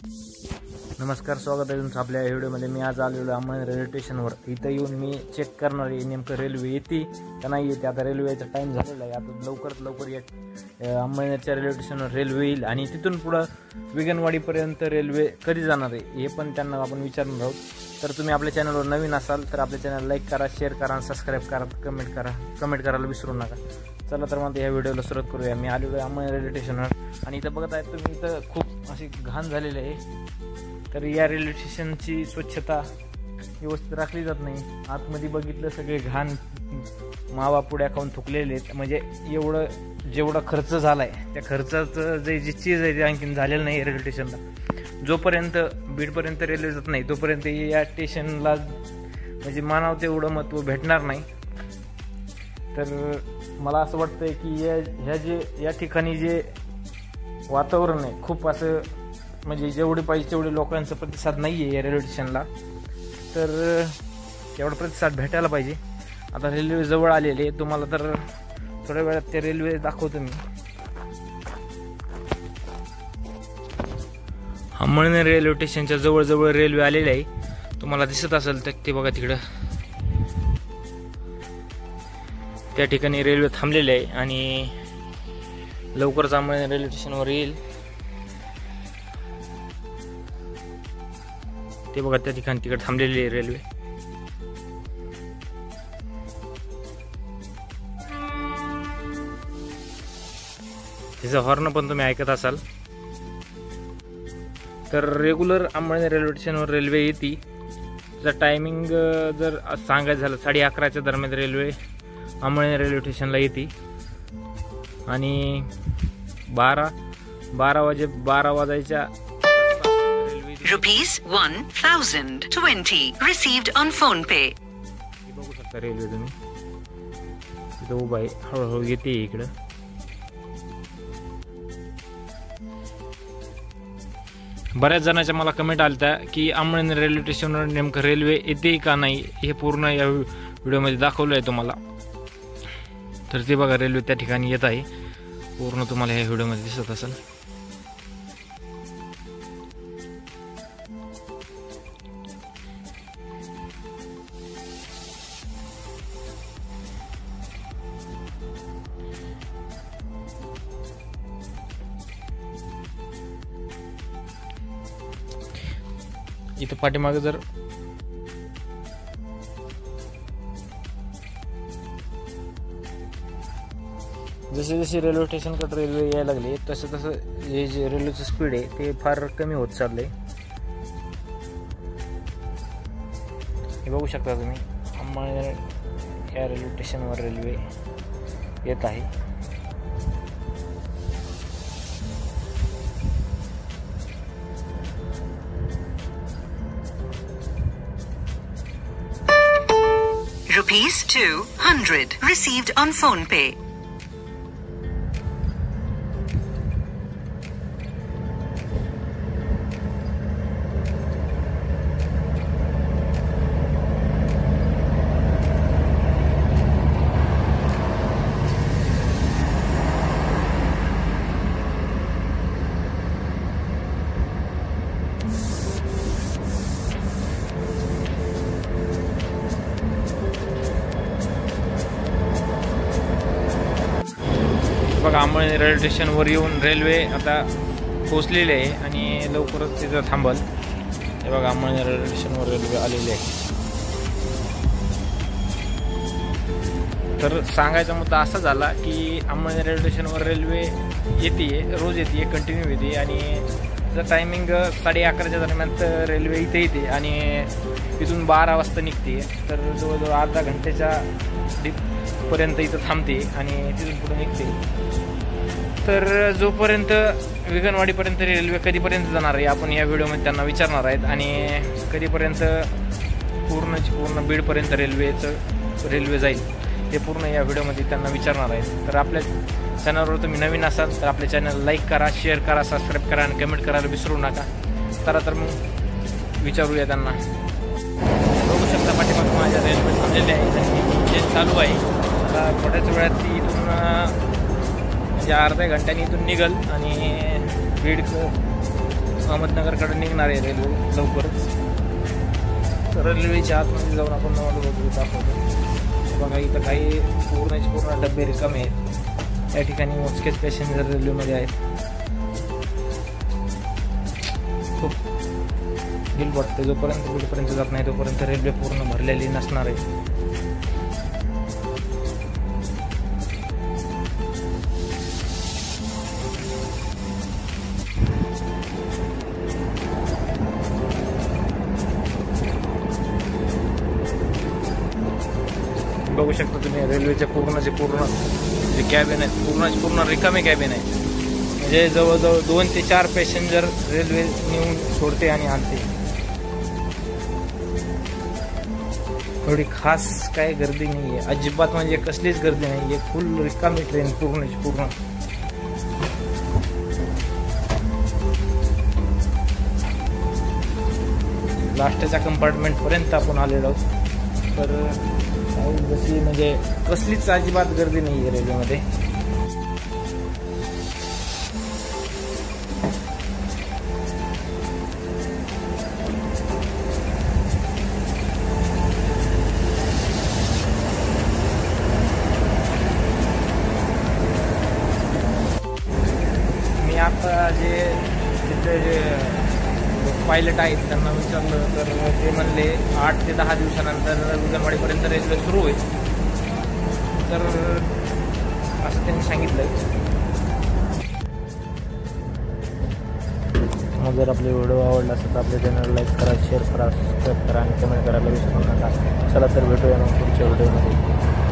नमस्कार, स्वागत आहे तुमचं आपल्या व्हिडिओमध्ये। मी आज आलेलो अंमळनेर रेल्वे स्टेशनवर। इथं येऊन मी चेक करणार आहे नेमकं रेल्वे येते का नाही येते। आता रेल्वेचा टाईम झालेला आहे, आता लवकरात लवकर अंमळनेरच्या रेल्वे स्टेशनवर रेल्वे येईल आणि तिथून पुढं विगनवाडीपर्यंत रेल्वे कधी जाणार आहे हे पण त्यांना आपण विचारणार आहोत। तर तुम्ही आपल्या चॅनलवर नवीन असाल तर आपल्या चॅनल लाईक करा, शेअर करा आणि सबस्क्राईब करा, कमेंट करायला विसरू नका। चला तर मग या व्हिडिओला सुरुवात करूया। मी आलेलो आहे अंमळनेर रेल्वे स्टेशनवर आणि इथं बघत आहे तुम्ही, इथं खूप अशी घाण झालेली आहे। तर या रेल्वे स्टेशनची स्वच्छता व्यवस्थित राखली जात नाही। आतमध्ये बघितलं सगळे घाण मावा पुड्या खाऊन थुकलेले आहेत। म्हणजे जेवढा खर्च झाला आहे त्या खर्चाचं जी चीज आहे ते आणखीन झालेलं नाही रेल्वे स्टेशनला। जोपर्यंत बीडपर्यंत रेल्वे जात नाही तोपर्यंत या स्टेशनला म्हणजे मानावं तेवढं महत्त्व भेटणार नाही। तर मला असं वाटतंय की या ठिकाणी जे वातावरण आहे खूप असं म्हणजे जेवढे पाहिजे तेवढे लोकांचा प्रतिसाद नाही आहे या रेल्वे स्टेशनला। तर तेवढा प्रतिसाद भेटायला पाहिजे। आता रेल्वे जवळ आलेली आहे, तुम्हाला तर थोड्या वेळात ते रेल्वे दाखवतो मी। अंमळनेर रेल्वे स्टेशनच्या जवळ रेल्वे आलेली आहे, तुम्हाला दिसत असेल तर ते बघा तिकडं त्या ठिकाणी रेल्वे थांबलेली आहे आणि लवकरच अंमळनेर रेल्वे स्टेशनवर येईल। ते बघा त्या ठिकाणी तिकडे थांबलेली आहे रेल्वे। तिचा हॉर्न पण तुम्ही ऐकत असाल। तर रेग्युलर अंमळनेर रेल्वे स्टेशनवर रेल्वे येते। तिचा टायमिंग जर सांगायचं झालं 11:30च्या दरम्यान रेल्वे अंमळनेर रेल्वे स्टेशनला येते आणि 12 वाजायच्या ₹1020 received on phone pay. बघू शकता रेल्वे तुम्ही इथं उभा आहे, हळूहळू येते इकडं। बऱ्याच जणांच्या मला कमेंट आल्या की अंमळनेर रेल्वे स्टेशनवर नेमकं रेल्वे येते का नाही हे पूर्ण या व्हिडिओमध्ये दाखवलं आहे तुम्हाला। तर ते बघा रेल्वे त्या ठिकाणी येत आहे, पूर्ण तुम्हाला ह्या व्हिडिओमध्ये दिसत असेल। इथं पाठीमागे जर जसे रेल्वे स्टेशनकडे रेल्वे यायला लागले तसं हे जे रेल्वेचं स्पीड आहे ते फार कमी होत चाललंय। हे बघू शकता तुम्ही, अंमळनेर या रेल्वे स्टेशनवर रेल्वे येत आहे। ₹200 received on phone pay. बघा अंमळनेर रेल्वे स्टेशनवर येऊन रेल्वे आता पोहोचलेली आहे आणि लवकरच तिथं थांबल। हे बघा अंमळनेर रेल्वे स्टेशनवर रेल्वे आलेली आहे। तर सांगायचा मुद्दा असा झाला की अंमळनेर रेल्वे स्टेशनवर रेल्वे येते, रोज येते, कंटिन्यू येते आणि तिचं टायमिंग 11:30च्या दरम्यान रेल्वे इथे येते आणि इथून 12 वाजता निघते। तर जवळजवळ अर्धा घंट्याच्या पर्यंत इथं थांबते आणि तिथून पुढे निघते। तर जोपर्यंत विगनवाडीपर्यंत रेल्वे कधीपर्यंत जाणार आहे आपण या व्हिडिओमध्ये त्यांना विचारणार आहेत आणि कधीपर्यंत पूर्ण बीडपर्यंत रेल्वे जाईल ते पूर्ण या व्हिडिओमध्ये त्यांना विचारणार आहेत। तर आपल्या चॅनलवर तुम्ही नवीन असाल तर आपल्या चॅनल लाईक करा, शेअर करा, सबस्क्राईब करा आणि कमेंट करायला विसरू नका। तर मग विचारूया त्यांना। बघू शकता पाठीमागे माझ्या रेल्वे थांबलेली आहे, चालू आहे। आता थोड्याच वेळात ती इथून म्हणजे अर्ध्या घंट्याने इथून निघल आणि बीड अहमदनगरकडे निघणार आहे रेल्वे लवकरच. तर रेल्वेच्या आतमध्ये जाऊन आपण दाखवतो. बघा इथं काही पूर्ण डबे रिकामे आहेत. या ठिकाणी मोजकेच पॅसेंजर रेल्वेमध्ये आहेत. खूप गिल वाटते. जोपर्यंत जात नाही तोपर्यंत रेल्वे पूर्ण भरलेली नसणार आहे. बघू शकता तुम्ही रेल्वेचे पूर्ण जे कॅबिन आहेत पूर्ण रिकामे कॅबिन आहे. म्हणजे जवळजवळ 2 ते 4 पॅसेंजर रेल्वे नेऊन सोडते आणि आणते. थोडी खास काय गर्दी नाही आहे अजिबात, म्हणजे कसलीच गर्दी नाही आहे. फुल रिकामी ट्रेन पूर्ण. लास्टच्या कंपार्टमेंटपर्यंत आपण आलेलो आहोत. तर जशी म्हणजे कसलीच अजिबात गर्दी नाही आहे रेल्वेमध्ये. मी आता तिथे पायलट आहेत त्यांना विचारलं तर ते म्हणले 8 ते 10 दिवसानंतर उदयनवाडीपर्यंत रेल्वे सुरू होईल. तर असं त्यांनी सांगितलं. मग जर आपले व्हिडिओ आवडला असेल तर आपल्या चॅनल लाईक करा, शेअर करा, सबस्क्राईब करा आणि कमेंट करायला विसरू नका. चला तर भेटूया मग पुढच्या व्हिडिओमध्ये.